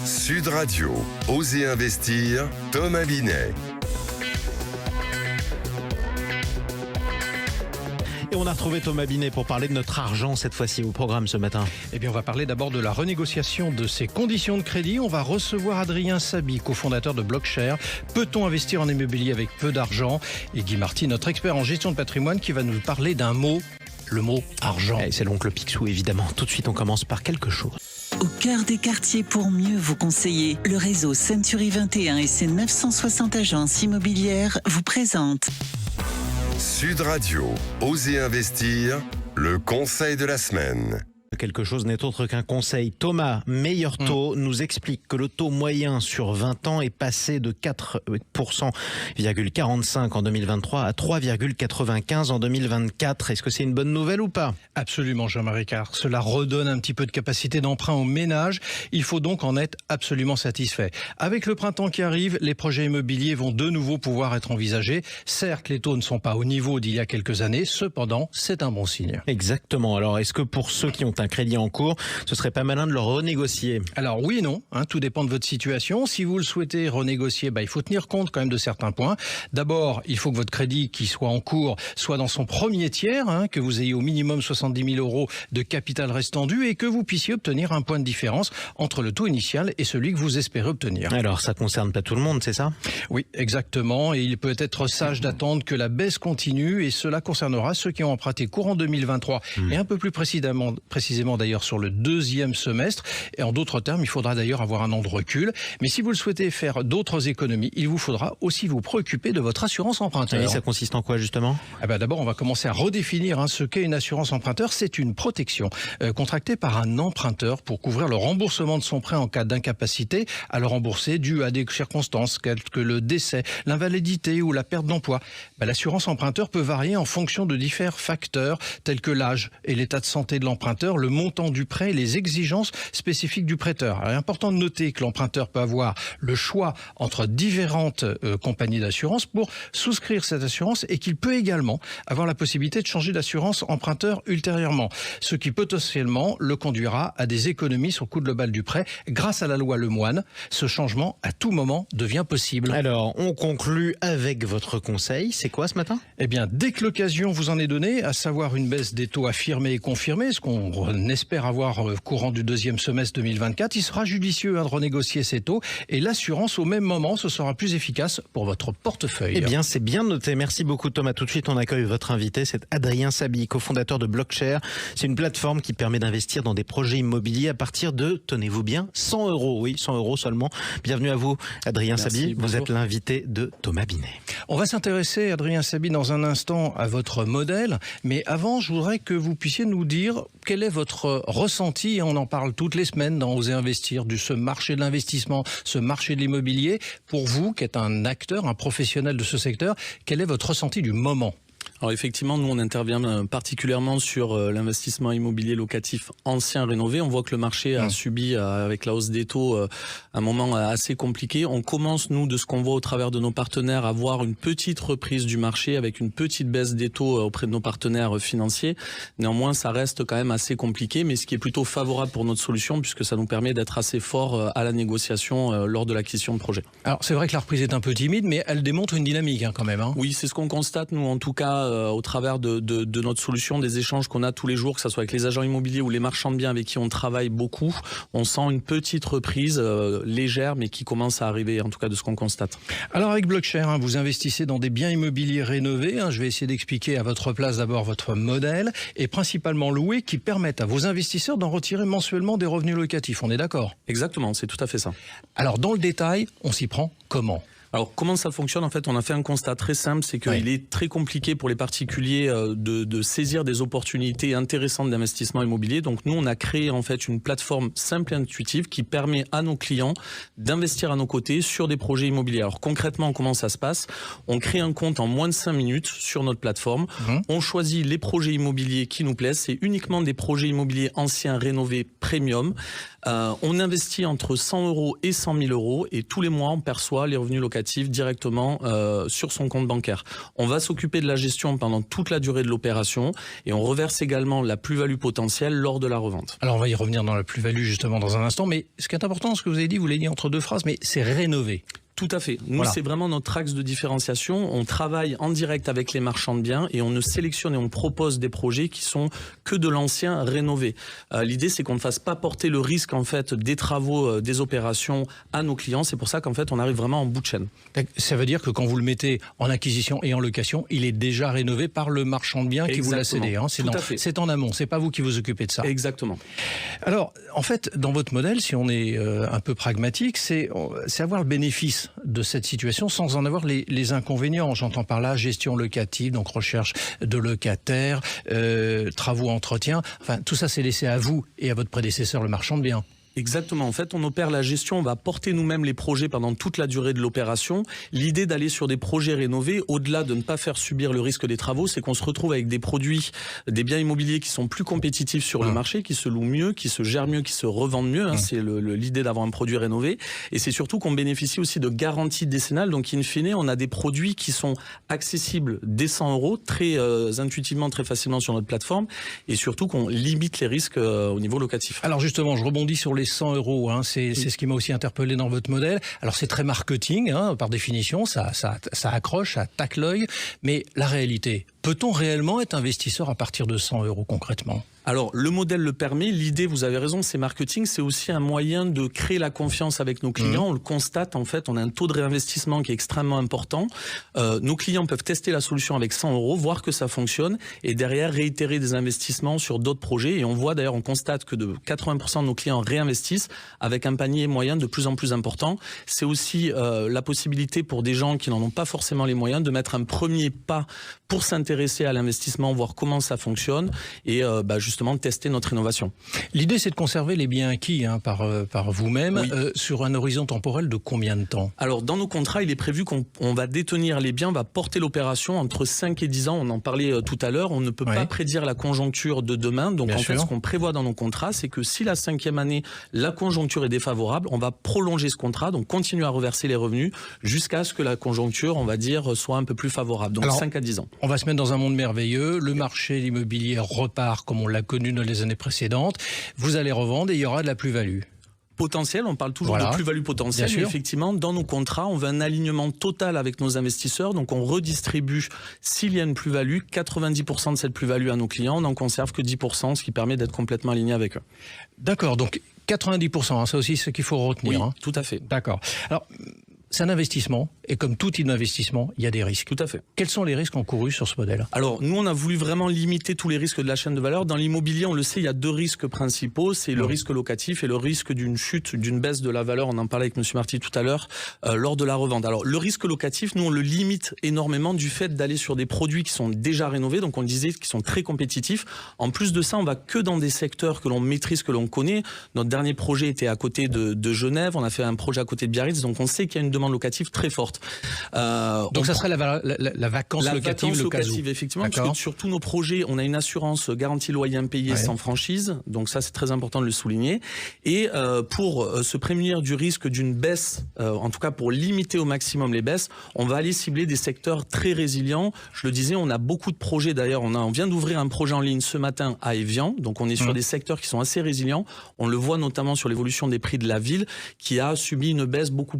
Sud Radio, Osez investir, Thomas Binet. Et on a retrouvé Thomas Binet pour parler de notre argent cette fois-ci au programme ce matin. Eh bien, on va parler d'abord de la renégociation de ses conditions de crédit. On va recevoir Adrien Sabi, cofondateur de Blockshare. Peut-on investir en immobilier avec peu d'argent? Et Guy Marty, notre expert en gestion de patrimoine, qui va nous parler d'un mot, le mot argent. Et c'est l'oncle Picsou, évidemment. Tout de suite, on commence par quelque chose. Au cœur des quartiers pour mieux vous conseiller, le réseau Century 21 et ses 960 agences immobilières vous présentent Sud Radio, Osez investir, le conseil de la semaine. Quelque chose n'est autre qu'un conseil. Thomas, meilleur taux, nous explique que le taux moyen sur 20 ans est passé de 4,45% en 2023 à 3,95% en 2024. Est-ce que c'est une bonne nouvelle ou pas? Absolument, Jean-Marie, car cela redonne un petit peu de capacité d'emprunt aux ménages. Il faut donc en être absolument satisfait. Avec le printemps qui arrive, les projets immobiliers vont de nouveau pouvoir être envisagés. Certes, les taux ne sont pas au niveau d'il y a quelques années. Cependant, c'est un bon signe. Exactement. Alors, est-ce que pour ceux qui ont un crédit en cours, ce serait pas malin de le renégocier? Alors oui et non, tout dépend de votre situation. Si vous le souhaitez renégocier, il faut tenir compte quand même de certains points. D'abord, il faut que votre crédit qui soit en cours soit dans son premier tiers, que vous ayez au minimum 70 000 euros de capital restant dû et que vous puissiez obtenir un point de différence entre le taux initial et celui que vous espérez obtenir. Alors ça concerne pas tout le monde, c'est ça? Oui, exactement. Et il peut être sage d'attendre que la baisse continue et cela concernera ceux qui ont emprunté courant 2023 et un peu plus précisément d'ailleurs sur le deuxième semestre. Et en d'autres termes, il faudra d'ailleurs avoir un an de recul. Mais si vous le souhaitez faire d'autres économies, il vous faudra aussi vous préoccuper de votre assurance emprunteur. Et ça consiste en quoi justement? D'abord, on va commencer à redéfinir ce qu'est une assurance emprunteur. C'est une protection contractée par un emprunteur pour couvrir le remboursement de son prêt en cas d'incapacité à le rembourser dû à des circonstances telles que le décès, l'invalidité ou la perte d'emploi. L'assurance emprunteur peut varier en fonction de divers facteurs tels que l'âge et l'état de santé de l'emprunteur, le montant du prêt et les exigences spécifiques du prêteur. Alors, il est important de noter que l'emprunteur peut avoir le choix entre différentes compagnies d'assurance pour souscrire cette assurance et qu'il peut également avoir la possibilité de changer d'assurance emprunteur ultérieurement, ce qui potentiellement le conduira à des économies sur le coût global du prêt. Grâce à la loi Lemoine, ce changement à tout moment devient possible. Alors, on conclut avec votre conseil. C'est quoi ce matin? Eh bien, dès que l'occasion vous en est donnée, à savoir une baisse des taux affirmée et confirmée, ce qu'on espère avoir courant du deuxième semestre 2024, il sera judicieux de renégocier ces taux et l'assurance au même moment, ce sera plus efficace pour votre portefeuille. Eh bien, c'est bien noté. Merci beaucoup Thomas. Tout de suite, on accueille votre invité, c'est Adrien Sabi, cofondateur de Blockshare. C'est une plateforme qui permet d'investir dans des projets immobiliers à partir de, tenez-vous bien, 100 euros. Oui, 100 euros seulement. Bienvenue à vous, Adrien Sabi. Vous êtes l'invité de Thomas Binet. On va s'intéresser, Adrien Sabi, dans un instant à votre modèle. Mais avant, je voudrais que vous puissiez nous dire quel est votre ressenti, on en parle toutes les semaines dans Osez investir, de ce marché de l'investissement, ce marché de l'immobilier. Pour vous, qui êtes un acteur, un professionnel de ce secteur, quel est votre ressenti du moment ? Alors effectivement, nous on intervient particulièrement sur l'investissement immobilier locatif ancien rénové. On voit que le marché a subi, avec la hausse des taux, un moment assez compliqué. On commence, nous, de ce qu'on voit au travers de nos partenaires, à voir une petite reprise du marché avec une petite baisse des taux auprès de nos partenaires financiers. Néanmoins, ça reste quand même assez compliqué, mais ce qui est plutôt favorable pour notre solution, puisque ça nous permet d'être assez fort à la négociation lors de l'acquisition de projet. Alors c'est vrai que la reprise est un peu timide, mais elle démontre une dynamique quand même. Oui, c'est ce qu'on constate, nous, en tout cas, au travers de notre solution, des échanges qu'on a tous les jours, que ce soit avec les agents immobiliers ou les marchands de biens avec qui on travaille beaucoup, on sent une petite reprise légère, mais qui commence à arriver, en tout cas de ce qu'on constate. Alors avec Blockshare, vous investissez dans des biens immobiliers rénovés. Je vais essayer d'expliquer à votre place d'abord votre modèle, et principalement loués, qui permettent à vos investisseurs d'en retirer mensuellement des revenus locatifs. On est d'accord ? Exactement, c'est tout à fait ça. Alors dans le détail, on s'y prend comment ? Alors comment ça fonctionne? En fait, on a fait un constat très simple, c'est qu'il est très compliqué pour les particuliers de saisir des opportunités intéressantes d'investissement immobilier. Donc nous, on a créé en fait une plateforme simple et intuitive qui permet à nos clients d'investir à nos côtés sur des projets immobiliers. Alors concrètement, comment ça se passe? On crée un compte en moins de 5 minutes sur notre plateforme. On choisit les projets immobiliers qui nous plaisent. C'est uniquement des projets immobiliers anciens, rénovés, premium. On investit entre 100 € et 100 000 € et tous les mois, on perçoit les revenus locatifs directement sur son compte bancaire. On va s'occuper de la gestion pendant toute la durée de l'opération et on reverse également la plus-value potentielle lors de la revente. Alors on va y revenir dans la plus-value justement dans un instant, mais ce qui est important, ce que vous avez dit, vous l'avez dit entre deux phrases, mais c'est rénover. Tout à fait. Nous, Voilà. c'est vraiment notre axe de différenciation. On travaille en direct avec les marchands de biens et on ne sélectionne et on propose des projets qui sont que de l'ancien rénové. L'idée, c'est qu'on ne fasse pas porter le risque en fait des travaux, des opérations à nos clients. C'est pour ça qu'en fait, on arrive vraiment en bout de chaîne. Ça veut dire que quand vous le mettez en acquisition et en location, il est déjà rénové par le marchand de biens qui vous l'a cédé. Hein. C'est en amont, c'est pas vous qui vous occupez de ça. Exactement. Alors, en fait, dans votre modèle, si on est un peu pragmatique, c'est avoir le bénéfice de cette situation sans en avoir les inconvénients. J'entends par là gestion locative, donc recherche de locataires, travaux, entretien. Enfin, tout ça, c'est laissé à vous et à votre prédécesseur, le marchand de biens. Exactement. En fait, on opère la gestion, on va porter nous-mêmes les projets pendant toute la durée de l'opération. L'idée d'aller sur des projets rénovés, au-delà de ne pas faire subir le risque des travaux, c'est qu'on se retrouve avec des produits, des biens immobiliers qui sont plus compétitifs sur le marché, qui se louent mieux, qui se gèrent mieux, qui se revendent mieux. Hein. C'est l'idée d'avoir un produit rénové. Et c'est surtout qu'on bénéficie aussi de garanties décennales. Donc, in fine, on a des produits qui sont accessibles dès 100 €, très intuitivement, très facilement sur notre plateforme. Et surtout qu'on limite les risques au niveau locatif. Alors justement, je rebondis sur les 100 €, hein, c'est ce qui m'a aussi interpellé dans votre modèle. Alors c'est très marketing, hein, par définition, ça accroche, ça tacle l'œil, mais la réalité, peut-on réellement être investisseur à partir de 100 € concrètement ? Alors, le modèle le permet. L'idée, vous avez raison, c'est marketing. C'est aussi un moyen de créer la confiance avec nos clients. On le constate, en fait, on a un taux de réinvestissement qui est extrêmement important. Nos clients peuvent tester la solution avec 100 €, voir que ça fonctionne et derrière réitérer des investissements sur d'autres projets. Et on voit d'ailleurs, on constate que de 80% de nos clients réinvestissent avec un panier moyen de plus en plus important. C'est aussi la possibilité pour des gens qui n'en ont pas forcément les moyens de mettre un premier pas pour s'intéresser à l'investissement, voir comment ça fonctionne et justement tester notre innovation. L'idée, c'est de conserver les biens acquis par vous-même sur un horizon temporel de combien de temps ? Alors, dans nos contrats, il est prévu qu'on va détenir les biens, on va porter l'opération entre 5 et 10 ans. On en parlait tout à l'heure. On ne peut pas prédire la conjoncture de demain. Donc, en fait, ce qu'on prévoit dans nos contrats, c'est que si la 5e année, la conjoncture est défavorable, on va prolonger ce contrat, donc continuer à reverser les revenus jusqu'à ce que la conjoncture, on va dire, soit un peu plus favorable. Donc, 5 à 10 ans. On va se mettre dans un monde merveilleux. Le marché de l'immobilier repart comme on l'a connu dans les années précédentes. Vous allez revendre et il y aura de la plus-value. Potentiel, on parle toujours de plus-value potentielle, mais effectivement, dans nos contrats, on veut un alignement total avec nos investisseurs, donc on redistribue, s'il y a une plus-value, 90% de cette plus-value à nos clients, on n'en conserve que 10%, ce qui permet d'être complètement aligné avec eux. D'accord, donc 90%, hein, ça aussi c'est ce qu'il faut retenir. Oui, tout à fait. D'accord. Alors, c'est un investissement, et comme tout investissement, il y a des risques. Tout à fait. Quels sont les risques encourus sur ce modèle ? Alors, nous, on a voulu vraiment limiter tous les risques de la chaîne de valeur. Dans l'immobilier, on le sait, il y a 2 risques principaux. C'est le risque locatif et le risque d'une chute, d'une baisse de la valeur. On en parlait avec M. Marty tout à l'heure, lors de la revente. Alors, le risque locatif, nous, on le limite énormément du fait d'aller sur des produits qui sont déjà rénovés, donc on le disait, qui sont très compétitifs. En plus de ça, on va que dans des secteurs que l'on maîtrise, que l'on connaît. Notre dernier projet était à côté de Genève. On a fait un projet à côté de Biarritz, donc on sait qu'il y a une demande locative très forte. Donc ça serait la vacance locative, le cas où. Effectivement, parce que sur tous nos projets, on a une assurance garantie loyer impayé sans franchise, donc ça c'est très important de le souligner. Et pour se prémunir du risque d'une baisse, en tout cas pour limiter au maximum les baisses, on va aller cibler des secteurs très résilients. Je le disais, on a beaucoup de projets, d'ailleurs on vient d'ouvrir un projet en ligne ce matin à Évian, donc on est sur des secteurs qui sont assez résilients. On le voit notamment sur l'évolution des prix de la ville, qui a subi une baisse beaucoup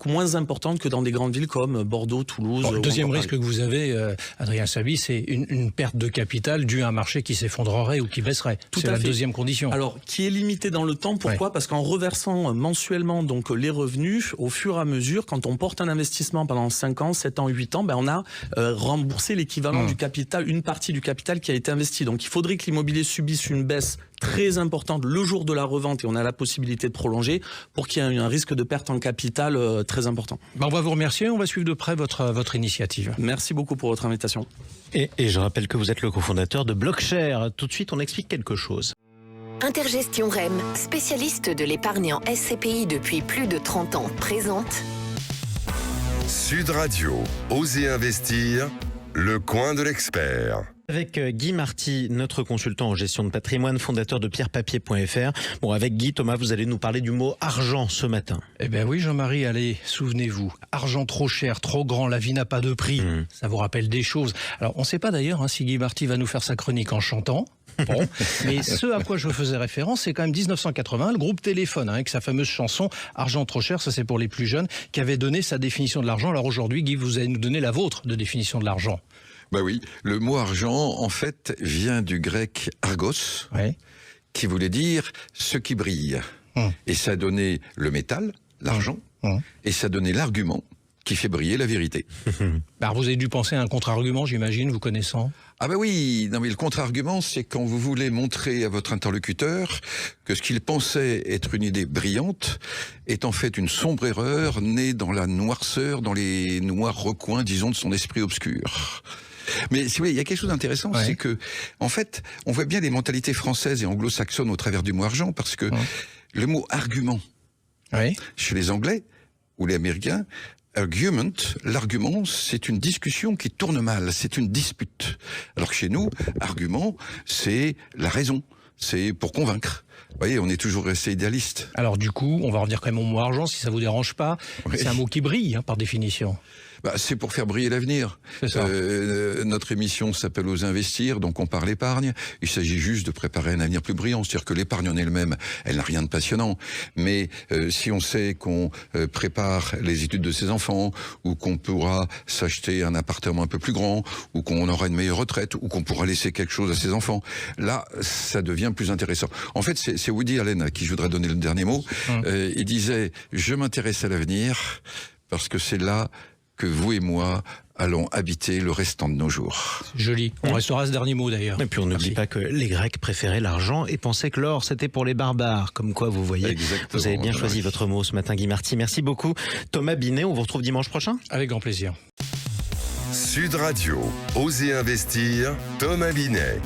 moins importante que dans des grandes villes comme Bordeaux, Toulouse. Le deuxième risque que vous avez, Adrien Saby, c'est une perte de capital due à un marché qui s'effondrerait ou qui baisserait. C'est la deuxième condition. Alors, qui est limité dans le temps. Pourquoi ? Parce qu'en reversant mensuellement donc les revenus, au fur et à mesure, quand on porte un investissement pendant 5 ans, 7 ans, 8 ans, on a remboursé l'équivalent du capital, une partie du capital qui a été investi. Donc, il faudrait que l'immobilier subisse une baisse très importante le jour de la revente et on a la possibilité de prolonger pour qu'il y ait un risque de perte en capital très important. On va vous remercier, on va suivre de près votre initiative. Merci beaucoup pour votre invitation. Et je rappelle que vous êtes le cofondateur de Blockshare. Tout de suite, on explique quelque chose. Intergestion REM, spécialiste de l'épargne en SCPI depuis plus de 30 ans, présente Sud Radio, Osez investir, le coin de l'expert. Avec Guy Marty, notre consultant en gestion de patrimoine, fondateur de pierrepapier.fr. Bon, avec Guy, Thomas, vous allez nous parler du mot argent ce matin. Eh bien oui, Jean-Marie, allez, souvenez-vous. Argent trop cher, trop grand, la vie n'a pas de prix. Ça vous rappelle des choses. Alors, on ne sait pas d'ailleurs si Guy Marty va nous faire sa chronique en chantant. Bon, mais ce à quoi je faisais référence, c'est quand même 1980, le groupe Téléphone, avec sa fameuse chanson « Argent trop cher », ça c'est pour les plus jeunes, qui avait donné sa définition de l'argent. Alors aujourd'hui, Guy, vous allez nous donner la vôtre de définition de l'argent. Bah oui, le mot argent, en fait, vient du grec argos, qui voulait dire ce qui brille. Et ça donnait le métal, l'argent, et ça donnait l'argument qui fait briller la vérité. Alors vous avez dû penser à un contre-argument, j'imagine, vous connaissant. Ah bah oui, non mais le contre-argument, c'est quand vous voulez montrer à votre interlocuteur que ce qu'il pensait être une idée brillante est en fait une sombre erreur née dans la noirceur, dans les noirs recoins, disons, de son esprit obscur. Mais si vous voulez, il y a quelque chose d'intéressant, c'est que, en fait, on voit bien les mentalités françaises et anglo-saxonnes au travers du mot argent, parce que le mot argument, chez les Anglais ou les Américains, argument, l'argument, c'est une discussion qui tourne mal, c'est une dispute. Alors que chez nous, argument, c'est la raison, c'est pour convaincre. Vous voyez, on est toujours resté idéaliste. Alors du coup, on va revenir quand même au mot argent, si ça vous dérange pas. C'est un mot qui brille, par définition. Bah, c'est pour faire briller l'avenir. Notre émission s'appelle Oser investir, donc on parle épargne. Il s'agit juste de préparer un avenir plus brillant. C'est-à-dire que l'épargne en elle-même, elle n'a rien de passionnant. Mais si on sait qu'on prépare les études de ses enfants, ou qu'on pourra s'acheter un appartement un peu plus grand, ou qu'on aura une meilleure retraite, ou qu'on pourra laisser quelque chose à ses enfants, là, ça devient plus intéressant. En fait, c'est Woody Allen à qui je voudrais donner le dernier mot. Il disait « Je m'intéresse à l'avenir parce que c'est là que vous et moi allons habiter le restant de nos jours. » Joli. On restera à ce dernier mot d'ailleurs. Et puis on n'oublie pas que les Grecs préféraient l'argent et pensaient que l'or c'était pour les barbares. Comme quoi, vous voyez, vous avez bien choisi votre mot ce matin, Guy Marty. Merci beaucoup. Thomas Binet, on vous retrouve dimanche prochain. Avec grand plaisir. Sud Radio, Osez investir, Thomas Binet.